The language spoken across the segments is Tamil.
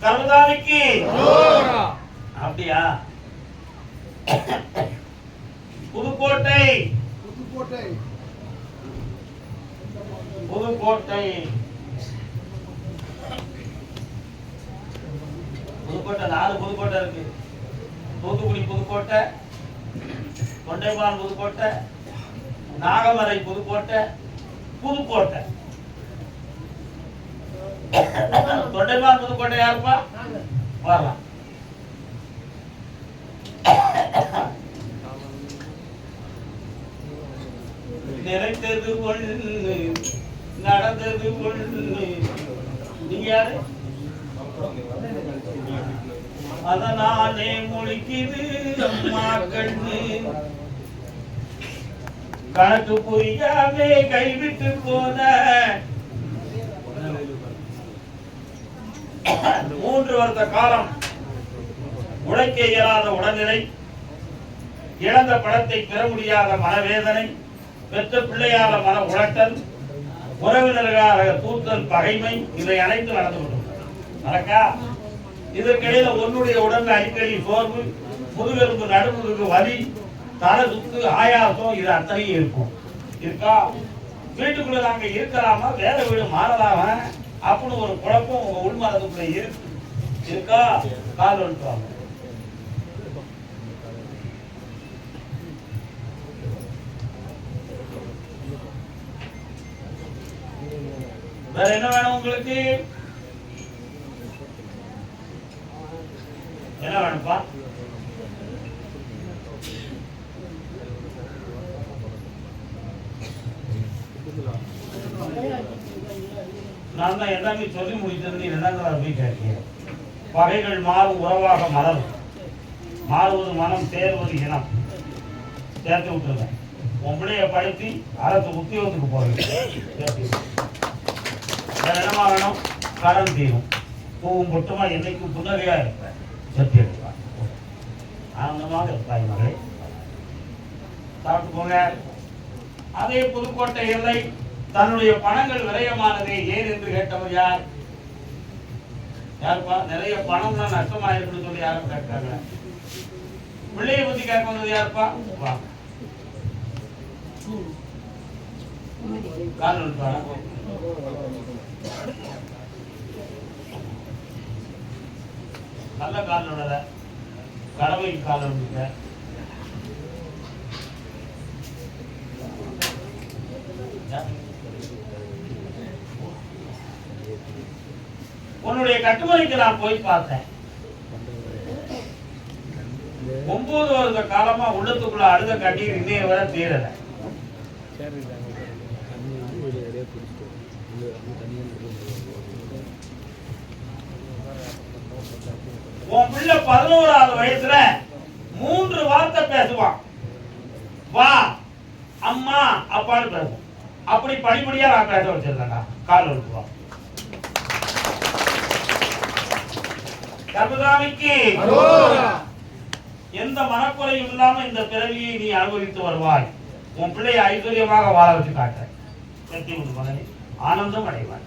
கர்மதாமிக்கு அப்படியா? புதுக்கோட்டை புதுக்கோட்டை புதுக்கோட்டை புதுக்கோட்டை 4 புதுக்கோட்டை இருக்கு. தூத்துக்குடி புதுக்கோட்டை, தொண்டைமான் புதுக்கோட்டை, நாகமரை புதுக்கோட்டை, புதுக்கோட்டை. தொண்டைமான் புதுக்கோட்டை யாருப்பா? வரலாம். நினைத்தது ஒண்ணு, நடந்தது ஒண்ணு. நீங்க யாரு? அதனாலே முழிக்குது அம்மா கண்ணு, கணக்கு புரியாமே கைவிட்டு போன 3 வருட காலம் உழைக்க இயலாத உடல்நிலை, இழந்த பணத்தை பெற முடியாத மனவேதனை, பெற்ற பிள்ளையால மன உழைத்தல், உறவினர்களாக தூத்தல், பகைமை, இவை அனைத்து நடந்து கொண்டிருக்கா. இதற்கிடையில உன்னுடைய உடம்பு அடிக்கடி சோர்வு, முதுகெலும்பு நடுமுதுகு வலி, தலை சுத்து, ஆயாசம், இது அத்தனையும் இருக்கும். இருக்கா? வீட்டுக்குள்ள நாங்க இருக்கலாமா, வேற வீடு மாறலாமா அப்படின்னு ஒரு குழப்பம் உங்க உள்மனதுக்குள்ள இருக்கு. இருக்கா? கால் வந்துவாங்க. வேற என்ன வேணும் உங்களுக்கு? என்ன வேணும்ப்பா? நான் தான் எல்லாமே சொல்லி முடித்தது. நீ 2வது போய் கேட்கிறீங்க. பகைகள் மாறும் உறவாக மலரும், மாறுவது மனம், தேர்வது இனம். சேர்த்து விட்டுருங்க. உன் பிள்ளைய படுத்தி அரசு உத்தியோகத்துக்கு போறீங்க. என்னமா வேணும்? கடன் தீரும், பூவும் பொட்டுமா என்னைக்கும் புன்னகையா இருப்பேன். செத்து எடுப்பார். ஆனந்தமாக இருப்பாய் மகளே. சாப்பிட்டு போங்க. அதே புதுக்கோட்டை எல்லை தன்னுடைய பணங்கள் விரயமானதே ஏன் என்று கேட்டவர் யார்? யாருப்பா? நிறைய பணம் தான் நஷ்டமாயிருக்குன்னு சொல்லி யாரும் கேட்கிறாங்க. பிள்ளையை பத்தி கேட்க வந்தது யாருப்பா? நல்ல காலோட கடமை காலம் உன்னுடைய கட்டுமனைக்கு நான் போய் பார்த்தேன். 9 வருட காலமா உள்ளத்துக்குள்ள அழுத கண்ணீர் இன்னைய வரை தீரல. உன் பிள்ளை 11வது வயசுல 3 வார்த்தை பேசுவான். வா, அம்மா, அப்பான்னு பேசுவான். அப்படி படிப்படியா நான் பேச வச்சிருக்கேன். கால் எடுத்துவா. கர்மசாமிக்கு எந்த மனக்குறையும் இல்லாம இந்த பிறவியை நீ அனுபவித்து வருவாய். உன் பிள்ளையை ஐஸ்வர்யமாக வாழ வச்சு காட்ட ஆனந்தம் அடைவாய்.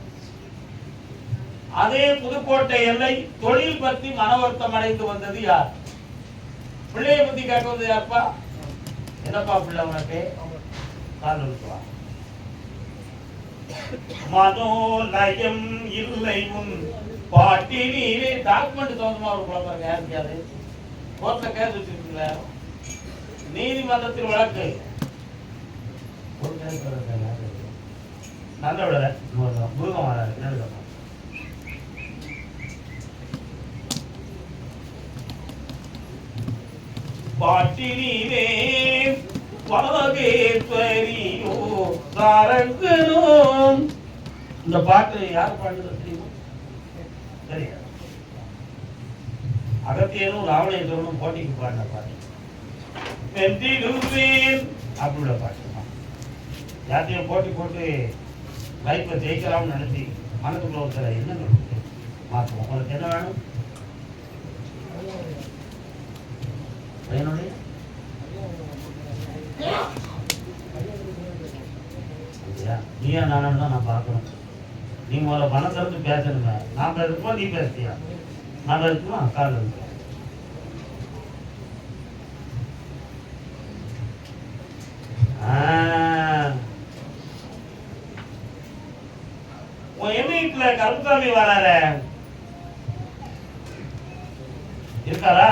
அதே புதுக்கோட்டை எல்லை தொழில் பற்றி மனவருத்தம் அடைந்து வந்தது யார்? பிள்ளையை பத்தி கேட்க வந்தது யாருப்பா? என்னப்பா பிள்ளை உனக்கு? கால் எடுத்துவா. மனோலயம் இல்லை உன் பாட்டினீரே. டாக்குமெண்ட் தோந்தமா ஒரு குழப்பம். யாருக்காது கோர்ட்ல கேஸ் வச்சிருக்கீங்களா? நீதிமன்றத்தில் வழக்கு நல்ல விட முருகம் வராது. பாட்டினீரே பரமேஸ்வரியோ சாரங்கனும். இந்த பாட்டு யார் பாடுறது தெரியுமா? சரியா? அகத்தியனும் ராவணேஸ்வரனும் போட்டிக்கு பாடின பாட்டு. வென்றிடுவேன் அப்படின்ற பாட்டு. யார்த்தையும் போட்டி போட்டு லைஃப்பை ஜெயிக்கலாம்னு நினைச்சி மனதுக்குள்ள ஒருத்தர என்ன மாற்றுவோம். உங்களுக்கு என்ன வேணும்? பையனுடைய நீயா நானும் தான் நான் பார்க்கணும். நீ முதல்ல பணத்தை இருந்து பேசணுமே. நான் பேசுறப்போ நீ பேசுறியா? நல்லா இருக்குமா? கால் இருக்கு. உன் வீட்டுல கருப்புசாமி வரார இருக்காரா?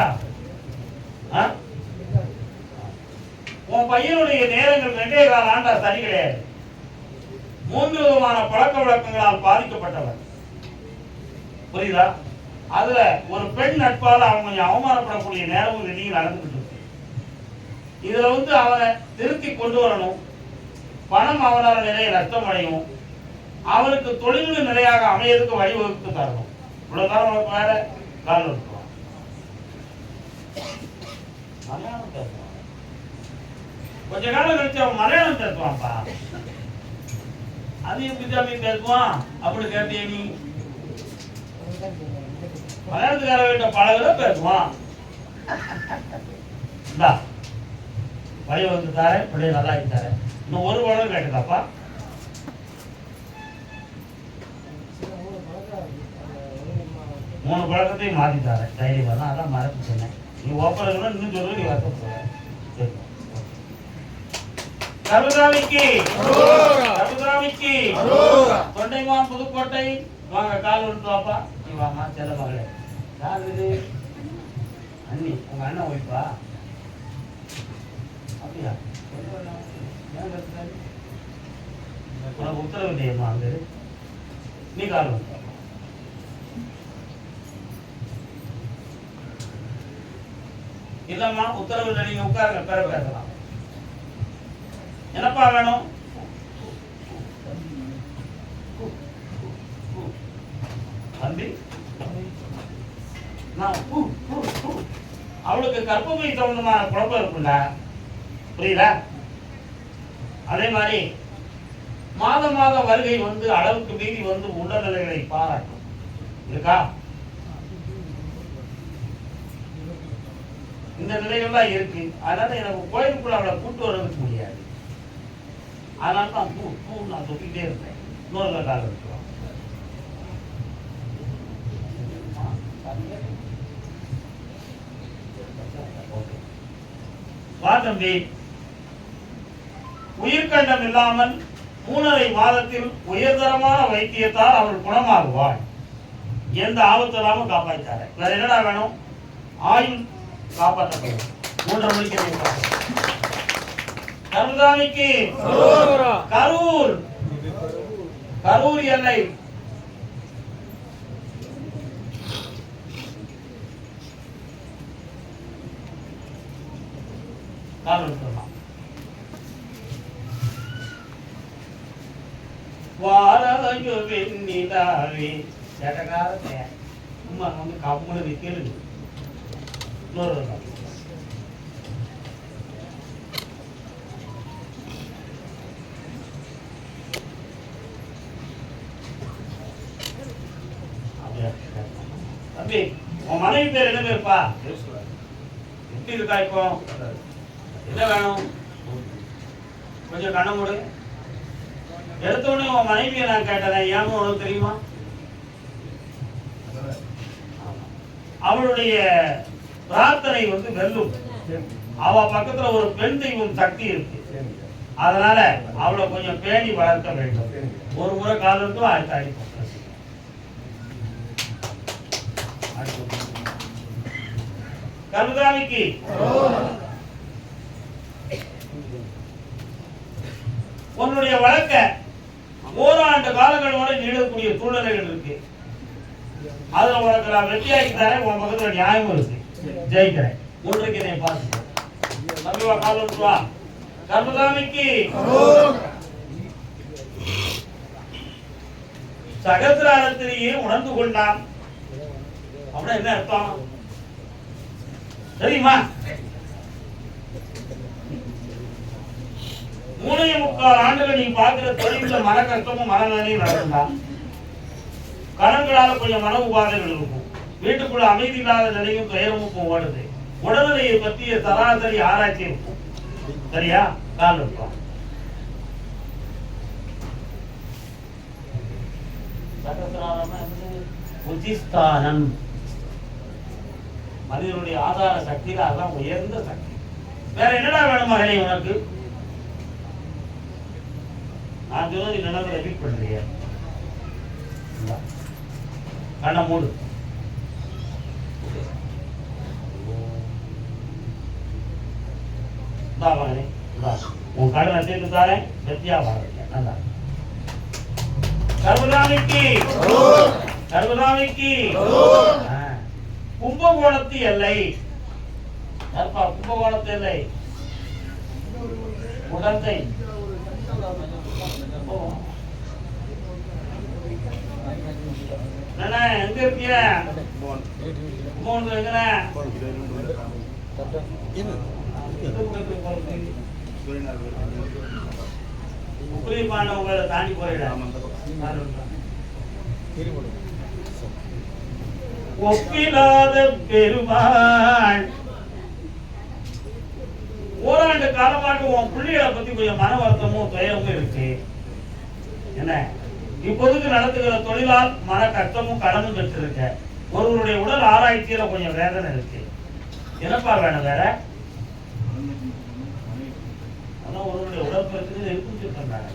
உன் பையனுடைய நேரங்கள் 2.25 ஆண்டா சரி கிடையாது. 3 விதமான பழக்க வழக்கங்களால் பாதிக்கப்பட்டவர். புரியுதா? அதுல ஒரு பெண் நட்பால அவங்க கொஞ்சம் அவமானப்படக்கூடிய நேரமும் நீங்க நடந்துகிட்டு இருக்கு. இதுல அவனை திருத்தி கொண்டு வரணும். பணம் அவனால நிறைய நஷ்டம் அடையும். அவனுக்கு தொழில் நிலையாக அமையதுக்கு வழிவகுத்து தரணும். இவ்வளவு நேரம் உனக்கு வேற கால் இருக்கலாம். மலையாளம் பேசுவான். கொஞ்ச காலம் கழிச்சு அவன் மலையாளம் பேசுவான்ப்பா. அது எப்படி தம்பி பேசுவான் அப்படி கேட்டிய நீ? மலையாளத்துக்கார வீட்ட பழகுற பேசுவான். வழி வந்து தாரேன், பிள்ளைய நல்லா ஆகித்தாரேன். இன்னும் ஒரு பழம் கேட்டுதாப்பா. மூணு பழக்கத்தையும் மாத்திட்டாரு. தைரியமா தான் அதான் மறந்து சொன்னேன். நீ ஓப்பன இன்னும் சொல்லு, நீ வரத்த போற. கருதாமிக்கு தொண்டைமான் புதுக்கோட்டை வாங்க. கால் விட்டு வாப்பா. நீ வாமா செல்ல மகளே. யார் இது? அண்ணி, உங்க அண்ணன் ஒய்ஃபா? அப்படியா? உனக்கு உத்தரவு இல்லையம்மா அங்க? நீ கால் விட்டு இல்லம்மா, உத்தரவு இல்லை. நீங்க உட்காருங்க, பேர பேசலாம். என்னப்பா வேணும்? தம்பி, அவளுக்கு கர்ப்பப்பை சம்பந்தமான குழப்பம் இருக்குல்ல, புரியுதா? அதே மாதிரி மாதம் வருகை அளவுக்கு மீறி உடல்நிலைகளை பாராட்டும் இருக்கா? இந்த நிலைகள்லாம் இருக்கு. அதனால எனக்கு கோயிலுக்குள்ள அவளை கூட்டு வர்றதுக்கு முடியாது. அதனால தான் நான் சொல்லிக்கிட்டே இருப்பேன். இன்னொரு காலம் இருக்கிறோம். வா தம்பி. உயிர்கண்டம் இல்லாமல் 3.5 மாதத்தில் உயர்தரமான வைத்தியத்தால் அவள் குணமாகுவாள். எந்த ஆபத்தில்லாமல் காப்பாற்றாரு. வேற என்னடா வேணும்? ஆயுள் காப்பாற்றப்படும். 3:30 மணிக்கு கருதாமிக்கு கரூர் எல்லை வாராயோ வெண்ணிலாவே ஜடகாரத்தை அம்மா கம்முனு கேளுங்க. இன்னொரு தம்பி, உன் மனைவி பேர் என்ன பேருப்பா? எப்படி இருக்கா இப்போ? என்ன வேணும்? கொஞ்சம் கண்ண மூடு. எடுத்த உடனே உன் மனைவியை நான் கேட்டேன். ஏன்னு உனக்கு தெரியுமா? அவளுடைய பிரார்த்தனை வெல்லும். அவ பக்கத்துல ஒரு பெண் தெய்வம் சக்தி இருக்கு. அதனால அவளை கொஞ்சம் பேணி வளர்க்க வேண்டும். ஒரு முறை காலம் இருக்கும், அடுத்த அடிப்போம். கருதாமிக்கு உன்னுடைய வழக்க ஓராண்டு காலங்களோட நீடக்கூடிய சூழ்நிலைகள் இருக்கு. அதுல உனக்கு நான் வெற்றியாக்கி தரேன். உன் பக்கத்துல நியாயமும் இருக்கு. ஜெயிக்கிறேன். ஒன்றுக்கு என்னை பார்த்து தம்பிவா கால் விட்டுவா. கருதாமிக்கு சகசிராரத்திலேயே உணர்ந்து கொண்டான். அப்படின்னா என்ன அர்த்தம் தெரியுமா? 3.25 ஆண்டுகள் நீ பார்க்கிற தொழில மன கஷ்டமும் மனநிலையும் நடந்தால் கடன்களால கொஞ்சம் மன உபாதைகள் இருக்கும். வீட்டுக்குள்ள அமைதி இல்லாத நிலையும் துயரமும் ஓடுது. உடல்நிலையை பற்றிய சராசரி ஆராய்ச்சி இருக்கும். சரியா? கால் இருக்கும். உச்சிஸ்தானம் மனிதனுடைய ஆதார சக்தியில அதான் உயர்ந்த சக்தி. வேற என்னடா வேணும் மகனே உனக்கு? நான் சொன்னது நினைவு ரிப்பீட் பண்றீங்க. கண்ணை மூடு. மகனே உன் கடனை சேர்த்து தாரேன். வெற்றியா வாழ்க்கை நல்லா. சர்வதாமிக்கு சர்வதாமிக்கு கும்பகோணத்து எல்லை. கும்பகோணத்து எல்லை உடந்தை. எங்க இருக்கிய? உங்களை தாண்டி போயிட ஒப்பிலாத பெருமாள். ஓராண்டு காலமாக உன் பிள்ளைகளை பத்தி கொஞ்சம் மன வருத்தமும் துயரமும் இருக்கு. என்ன இப்போதுக்கு நடத்துகிற தொழிலால் மன கஷ்டமும் கடனும் பெற்றிருக்க. ஒருவருடைய உடல் ஆராய்ச்சியில கொஞ்சம் வேதனை இருக்கு. என்னப்பா வேணும் வேற? அதான் ஒருவருடைய உடல் பிரச்சனை இருக்குன்னு சொல்றாங்க.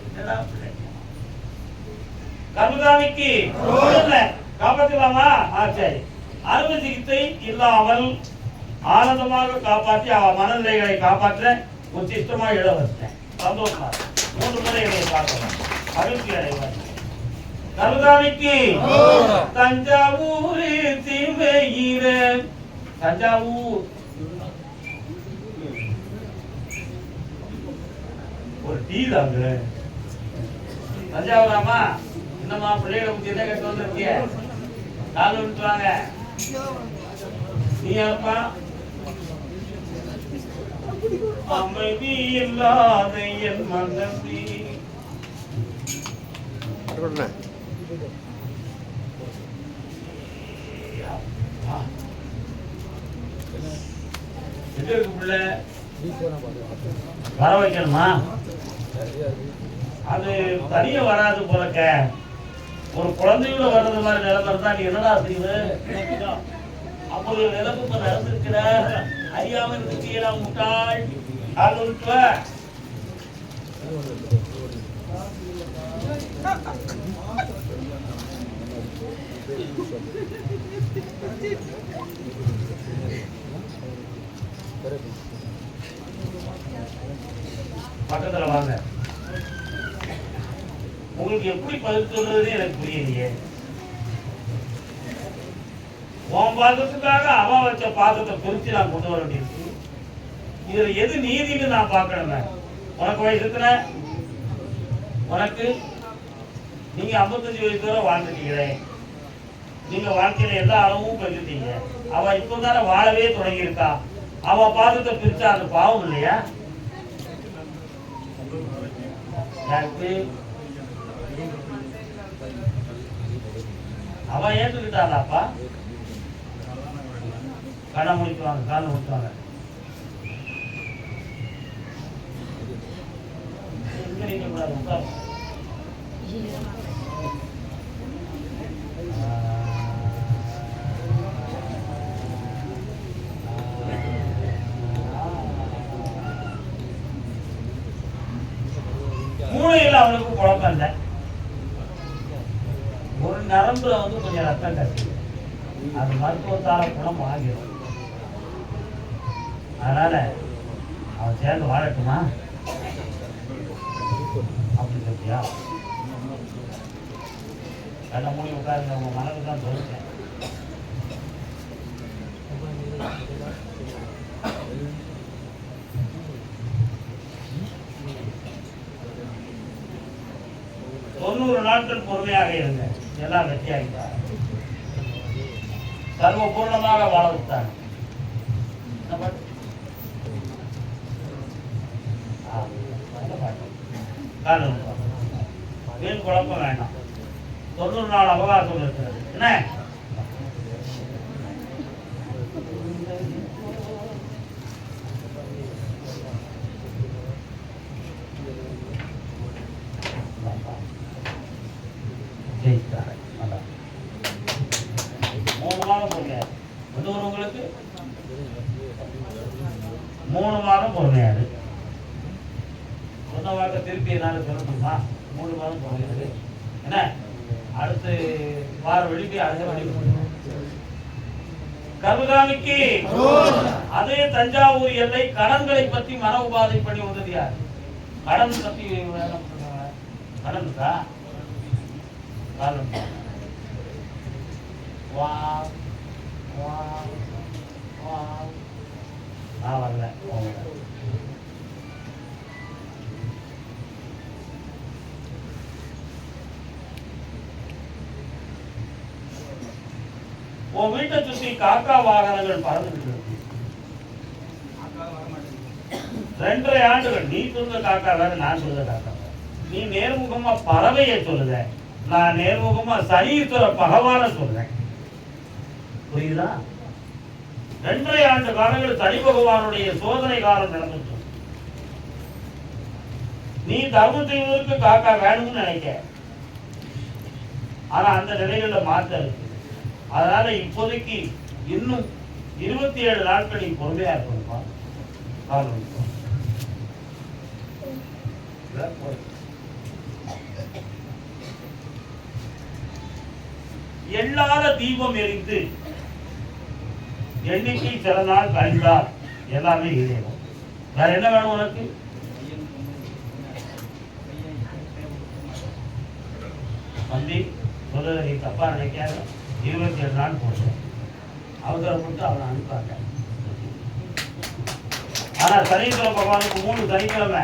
கர்மதாமிக்கு காப்பாற்றலாமா? சரி. அறுவை சிகிச்சை இல்லாமல் ஆனந்தமாக காப்பாற்றி அவ மனநிலைகளை காப்பாற்ற உச்சிஷ்டமா இட வச்சேன். சந்தோஷமா 3 முறை இதை பார்க்கலாம். மகிழ்ச்சி அடைவார். கர்மதாமிக்கு தஞ்சாவூர் திமையிற. தஞ்சாவூர் ஒரு டீ தாங்க. தஞ்சாவூராமா என்னம்மா பிள்ளைகளை பத்தி என்ன கேட்டு வந்திருக்கிய? கால் விட்டுவாங்க. நீ யாருப்பா? அமைதி இல்லாத என் மனதி. வர வைக்கணுமா? அது தனியா வராது போலக்க. ஒரு குழந்தையோட வர்றது மாதிரி நிலைமை இருந்தா நீ என்னடா செய்வு? அப்படி ஒரு நிலைமை இப்ப நடந்திருக்கிற. அறியாம இருந்துச்சீங்களா முட்டாள்? கால் விட்டுவ. பக்கத்துல வாங்க. உங்களுக்கு எப்படி பதில் சொல்றதுன்னு எனக்கு புரியலையே. உன் பாதத்துக்காக அவன் வச்ச பாதத்தை பிரிச்சு நான் கொண்டு வர வேண்டியிருக்கு. இதுல எது நீதினு நான் பார்க்கணுமே. உனக்கு வயசு எத்தனை? உனக்கு நீங்க 55 வயசு வரை வாழ்ந்துட்டீங்களே. நீங்க வாழ்க்கையில எல்லா அளவும் பெற்றுட்டீங்க. அவ இப்பதானே வாழவே தொடங்கி இருக்கா. அவ பாதத்தை பிரிச்சா அது பாவம் இல்லையா? அவ ஏற்றுக்கிட்டாளாப்பா. கடை முடிக்குவாங்க, காலை முடிச்சுவாங்க. மூளையில் அவனுக்கு குழப்பம் இல்லை. ஒரு நரம்புல வந்து கொஞ்சம் ரத்தம் கட்டி அது மருத்துவத்தால குணம் ஆகிடும். அதனால அவன் சேர்ந்து வாழட்டுமா அப்படி சொல்லியா? கண்ண மூடி உட்காருங்க. உங்க மனது தான் சொல்லிட்டேன். தொண்ணூறு நாட்கள் பொறுமையாக இருங்க. எல்லாம் வெற்றியாகிட்டார். சர்வ பூர்ணமாக வாழ விட்டார். வீண் குழப்பம் வேண்டாம். 90 நாள் அவகாசம் இருக்கிறது. என்ன ஜெயித்தார். 3 மாதம் போங்க. உங்களுக்கு 3 மாதம் பொறுமையாரு. சொன்ன வாக்க திருப்பி என்னால சொல்ல முடியுமா? 3 மாதம் பொறுமையாரு. என்ன அடுத்து வார வெடிக்கு அடுத்த வெடி. கருகாமிக்கு அதே தஞ்சாவூர் எல்லை கடன்களை பத்தி மன உபாதை பண்ணி வந்தது யார்? கடன் பத்தி கடன் இருக்கா? நான் வரல. உன் வீட்டை சுத்தி காக்கா வாகனங்கள் பறந்துட்டு இருக்கு. 2.5 ஆண்டுகள் நீ சொல்ற காக்கா வேற, நான் சொல்ற காக்கா வேற. நீ நேர்முகமா பறவையை சொல்லுத, நான் நேர்முகமா சனீஸ்வர பகவான சொல்றேன். புரியுதா? 2.5 ஆண்டு காலங்கள் சனி பகவானுடைய சோதனை காலம் நடந்துட்டு. நீ தர்மம் செய்வதற்கு காக்கா வேணும்னு நினைக்க, ஆனா அந்த நிலைகள்ல மாற்றம் இருக்கு. அதனால இப்போதைக்கு இன்னும் 27 நாட்கள் நீ பொறுமையா இருக்கணும்பா. எள்ளாத தீபம் எரிந்து எண்ணிக்கை சில நாள் கழிந்தால் எல்லாமே இறையும். வேற என்ன வேணும் உனக்கு? தம்பி சொல்றத நீ தப்பா நினைக்காத. 27 நாள் போட்டேன், அவசரப்பட்டு அவனை அனுப்பாங்க. ஆனா சனீஸ்வர பகவானுக்கு 3 சனிக்கிழமை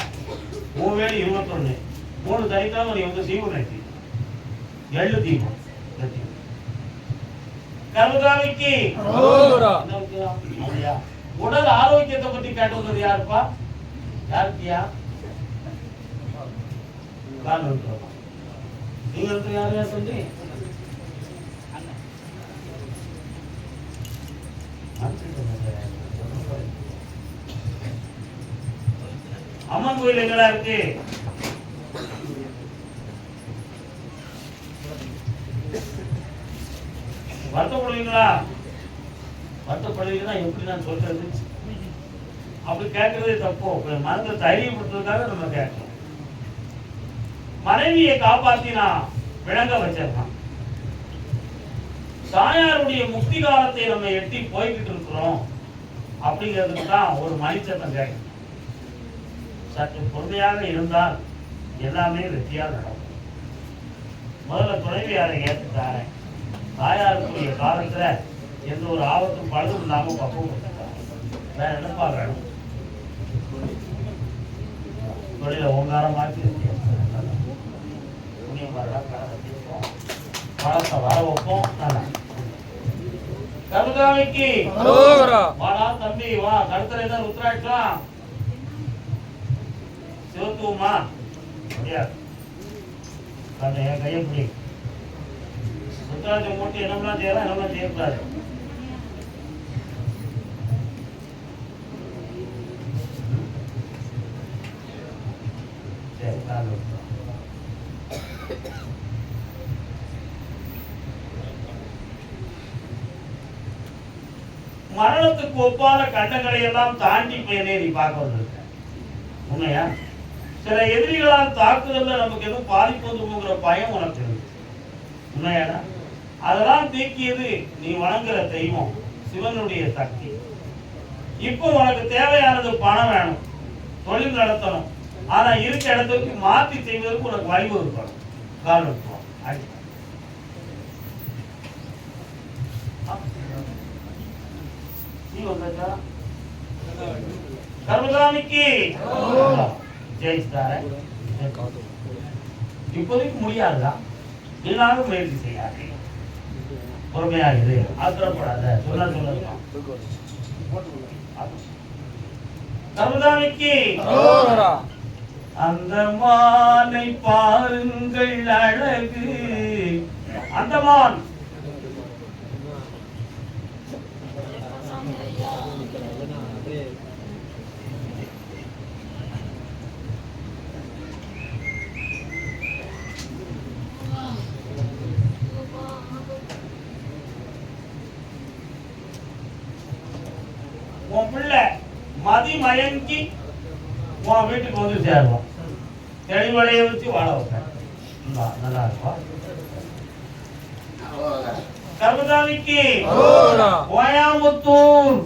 3 வேளை 21 3 சனிக்கிழமை நீ வந்து தீபம் நட்டி எள்ளு தீபம். கருகாமிக்கு உடல் ஆரோக்கியத்தை பத்தி கேட்டு வந்தது யாருப்பா? யாருக்கியா? நீங்க யார் யார் சொல்லி அம்மன் கோயில் எங்கடா இருக்கு? வருத்தப்படுவீங்களா? வருத்தப்படுவீங்கன்னா எப்படி நான் சொல்றது? அப்படி கேட்கறதே தப்போ. மனதை தைரியப்படுத்துறதுக்காக நம்ம கேட்கணும். மனைவியை காப்பாத்தினா விளங்க வச்சிடலாம். தாயாருடைய முக்தி காலத்தை நம்ம எட்டி போய்கிட்டு இருக்கிறோம் அப்படிங்கிறதுக்கு தான் ஒரு மணிச்சத்தம் கேட்கணும். சற்று பொறுமையாக இருந்தால் எல்லாமே வெற்றியாக நடக்கும். முதல்ல துணைவியாரை ஏற்றுட்டாங்க. தாயாருக்குரிய காலத்துல எந்த ஒரு ஆபத்தும் பழுதும் இல்லாம பக்குவப்பட்டாங்க. வேற என்னப்பா வேணும்? தொழில ஓங்காரமாக்கி பணத்தை வர வைப்போம். கருகாமிக்கு வாடா தம்பி வா. கருத்தரை தான் ருத்ராட்சம் சிவத்துவமா முடியாது. என் கையை பிடி. ருத்ராட்சம் போட்டு என்னெல்லாம் செய்யலாம், என்னெல்லாம் செய்யக்கூடாது. மரணத்துக்கு ஒப்பான கண்டங்களை எல்லாம் தாண்டி பயனே நீ பார்க்க வந்திருக்க. உண்மையா? சில எதிரிகளால் தாக்குதல்ல நமக்கு எதுவும் பாதிப்பு வந்துங்கிற பயம் உனக்கு இருக்கு. உண்மையாடா? அதெல்லாம் நீக்கியது நீ வணங்குற தெய்வம் சிவனுடைய சக்தி. இப்போ உனக்கு தேவையானது பணம் வேணும், தொழில் நடத்தணும். ஆனா இருக்க இடத்துக்கு மாற்றி செய்வதற்கு உனக்கு வழிவகுக்கணும். காரணம் கர்மகாமிக்கு ஜெயிச்சார. இப்போதைக்கு முடியாதுதான், எல்லாரும் முயற்சி செய்யாது. பொறுமையாகுது, ஆத்திரப்படாத. சொல்ல சொல்லலாம். கர்மகாமிக்கு அந்த மானை பாருங்கள் அழகு. அந்தமான் உன் பிள்ளை மதிமயங்கி உன் வீட்டுக்கு வந்து சேருவோம். தெளிவடைய வச்சு வாழ வைப்பேன். நல்லா இருக்கும். கர்மசாமிக்கு கோயம்புத்தூர்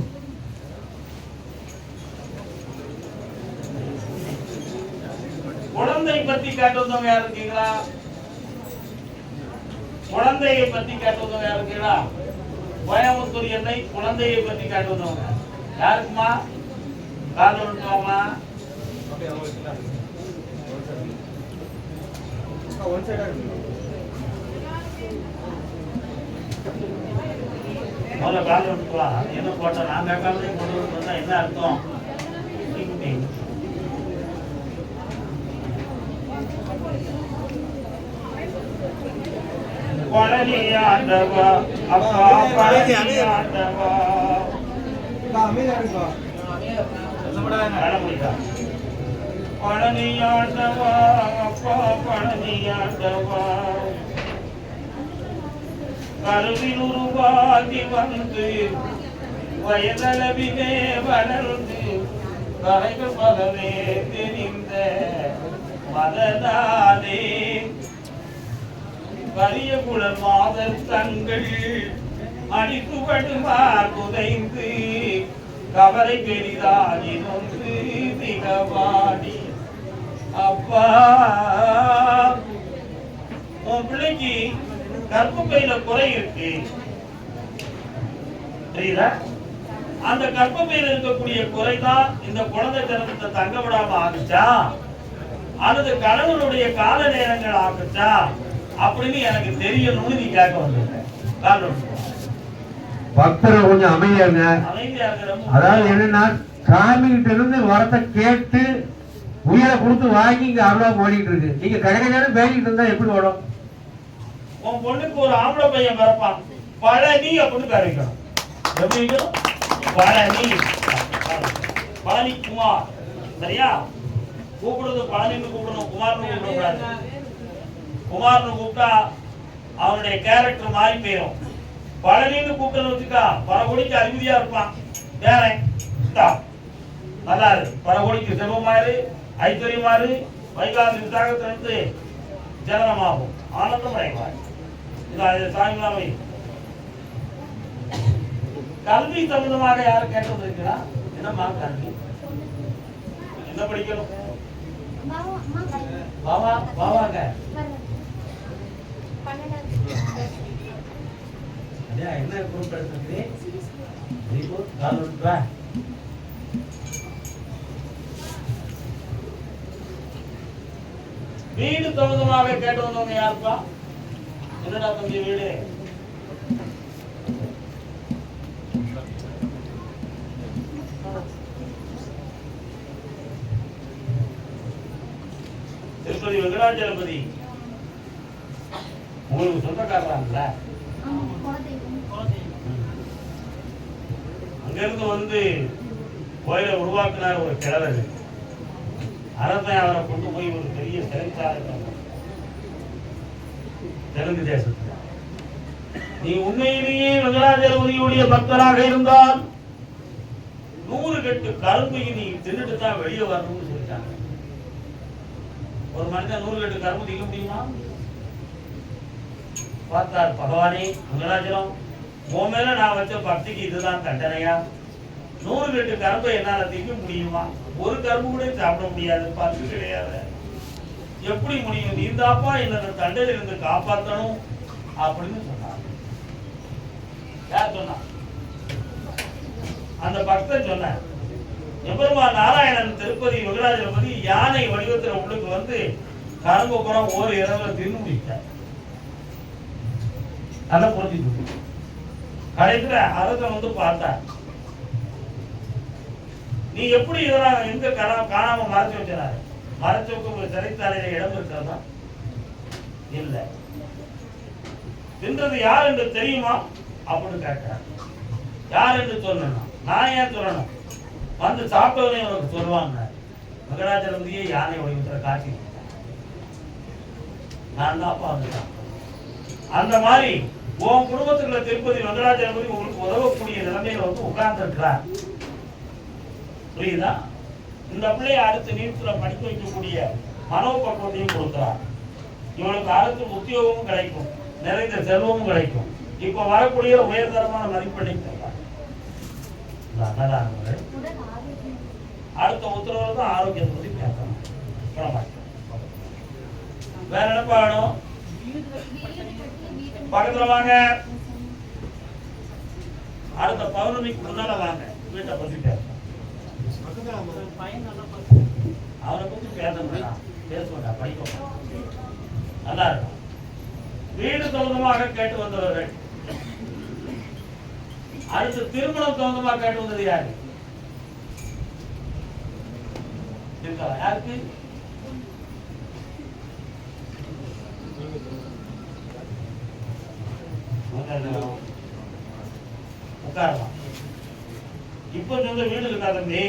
குழந்தை பத்தி கேட்டு வந்தவங்க யாரு இருக்கீங்களா? குழந்தையை பத்தி கேட்டு வந்தவங்க யாரு இருக்கீங்களா? கோயம்புத்தூர் என்னை குழந்தையை பத்தி கேட்டு வந்தவங்க யாருக்குமா? காது விட்டுவாமா? முதல்ல காது விட்டுவா. என்ன போட்டா நாங்க காலத்தை கொண்டு வந்தா என்ன அர்த்தம்? பழனி ஆண்டவா அப்பா பழனி ஆண்டவா பழனி ஆண்டவா அப்பா பழனி ஆண்டவா கருவில் உருவாகி வந்து வயதளவிலே வளர்ந்து கரைகள் பகவே தெரிந்த மதனாலே கரிய குழல் மாதர் தங்கள் அடித்துப்படுவார் புதைந்து கவலை பெரிதாயினொன்று திகவாடி. அப்பா உன் பிள்ளைக்கு கர்ப்பப்பையில குறை இருக்கு, தெரியுதா? அந்த கர்ப்பப்பையில இருக்கக்கூடிய குறைதான் இந்த குழந்தை ஜனனத்தை தங்க விடாம ஆகுச்சா அல்லது கணவனுடைய கால நேரங்கள் ஆகுச்சா அப்படின்னு எனக்கு தெரியணும்னு நீ கேட்க வந்திருக்க. பக்தர்கள் கொஞ்சம் அமைதியாங்க. அதாவது என்னன்னா சாமி கிட்ட இருந்து வரத்தை கேட்டு உயிரை கொடுத்து வாங்கி இங்க அருளா ஓடிட்டு இருக்கு. நீங்க கடைக்கடையான பேசிட்டு இருந்தா எப்படி ஓடும்? உன் பொண்ணுக்கு ஒரு ஆம்பளை பையன் பிறப்பான், பழனி அப்படின்னு பேர் வைக்கணும். எப்படி வைக்கணும்? பழனி, பழனி குமார். சரியா? கூப்பிடுறது பழனின்னு கூப்பிடணும், குமார்னு கூப்பிடக்கூடாது. குமார்னு கூப்பிட்டா அவனுடைய கேரக்டர் மாறி போயிடும். பழனின்னு கூப்பிட்டு வச்சுக்கா பரகோடிக்கு அதிபதியா இருப்பான். வேற நல்லா இருக்கு. பரகோடிக்கு செல்வமாறு ஐஸ்வர்யமாறு வைகாசி விசாகத்திலிருந்து ஜனனமாகும் ஆனந்தம் அடைவார். சாமிலாமை கல்வி சம்பந்தமாக யாரும் கேட்டு வந்திருக்கிறா? என்னம்மா கல்வி என்ன படிக்கணும்? பாவா பாவாங்க என்ன குரூப் எடுத்துக்கிறேன்? வீடு சம்பந்தமாக கேட்டு வந்தவங்க யாருப்பா? என்னடா தம்பி வீடு? திருப்பதி வெங்கடாஜலபதி உங்களுக்கு சொந்தக்காரங்கள? அங்கிருந்து வந்து கோயிலை உருவாக்கினார் ஒரு கிழவர். அரசன் அவரை கொண்டு போய் ஒரு பெரிய சிறைச்சாலை தெலுங்கு தேசத்துல. நீ உண்மையிலேயே வெங்கடாஜலபதியுடைய பக்தராக இருந்தால் 100 கட்டு கரும்பையை நீ தின்னுட்டு தான் வெளியே வரணும்னு சொல்லிட்டாங்க. ஒரு மனிதன் 100 கட்டு கரும்பு திங்க முடியுமா? பார்த்தார் பகவானே வெங்கடாஜலம், உன் மேல நான் வச்ச பக்திக்கு இதுதான் தண்டனையா? 100 கட்டு கரும்பை என்னால திங்க முடியுமா? ஒரு கரும்பு கூட சாப்பிட முடியாது, பங்கு கிடையாது. எப்படி முடியும்? நீந்தாப்பா என்ன தண்டையில இருந்து காப்பாற்றணும் அப்படின்னு சொன்னார். யார் சொன்னா? அந்த பக்தன் சொன்ன. எம்பெருமான் நாராயணன் திருப்பதி வெங்கடாஜலபதி யானை வடிவத்தில் உள்ளுக்கு வந்து கரும்பு புறம் ஒரு இரவுல தின்னு முடித்தார். அதை புரிஞ்சுட்டு கடைசியில அரசன் வந்து பார்த்தார், நீ எப்படி இதெல்லாம் எங்க காணாம மறைச்சு வச்சாரு? மறைச்சு வைக்க சிறைச்சாலையில இடம் இருக்கிறதா? இல்ல. தின்றது யார் என்று தெரியுமா அப்படின்னு கேட்டார். யார் என்று சொல்லணும்? நான் ஏன் சொல்லணும்? வந்து சாப்பிட்டவனே உனக்கு சொல்லுவாங்க. வெங்கடாஜலபதியே யானை வடிவத்துல காட்சி நான் தான் வந்துட்டான். அந்த மாதிரி உன் குடும்பத்துக்குள்ள திருப்பதி வெங்கடாஜலபதி உங்களுக்கு உதவக்கூடிய நிலைமையில வந்து உட்கார்ந்து இருக்கிறார். புரியுதா? இந்த பிள்ளைய அடுத்து நீட்ல படிக்க வைக்கக்கூடிய மனோபக்குவத்தையும் கொடுக்கிறார். இவனுக்கு அடுத்து உத்தியோகமும் கிடைக்கும், நிறைந்த செல்வமும் கிடைக்கும். இப்ப வரக்கூடிய உயர்தரமான மதிப்பெண்ணை பெறலாம். அடுத்த உத்தரவு தான் ஆரோக்கியத்தை பத்தி பேசணும். வேற என்ன பாடணும்? பக்கத்துல வாங்க. அடுத்த பௌர்ணமிக்கு முன்னால வாங்க, வீட்டை பத்தி பேசணும். அவரை பத்தி பேச படிக்க நல்லா இருக்கும். வீடு சம்பந்தமாக கேட்டு வந்தவர்கள். அடுத்து திருமணம் சம்பந்தமாக கேட்டு வந்தது யாரு? யாருக்கு? உட்காரலாம். இப்ப சொந்த வீடு இருக்கா தம்பி?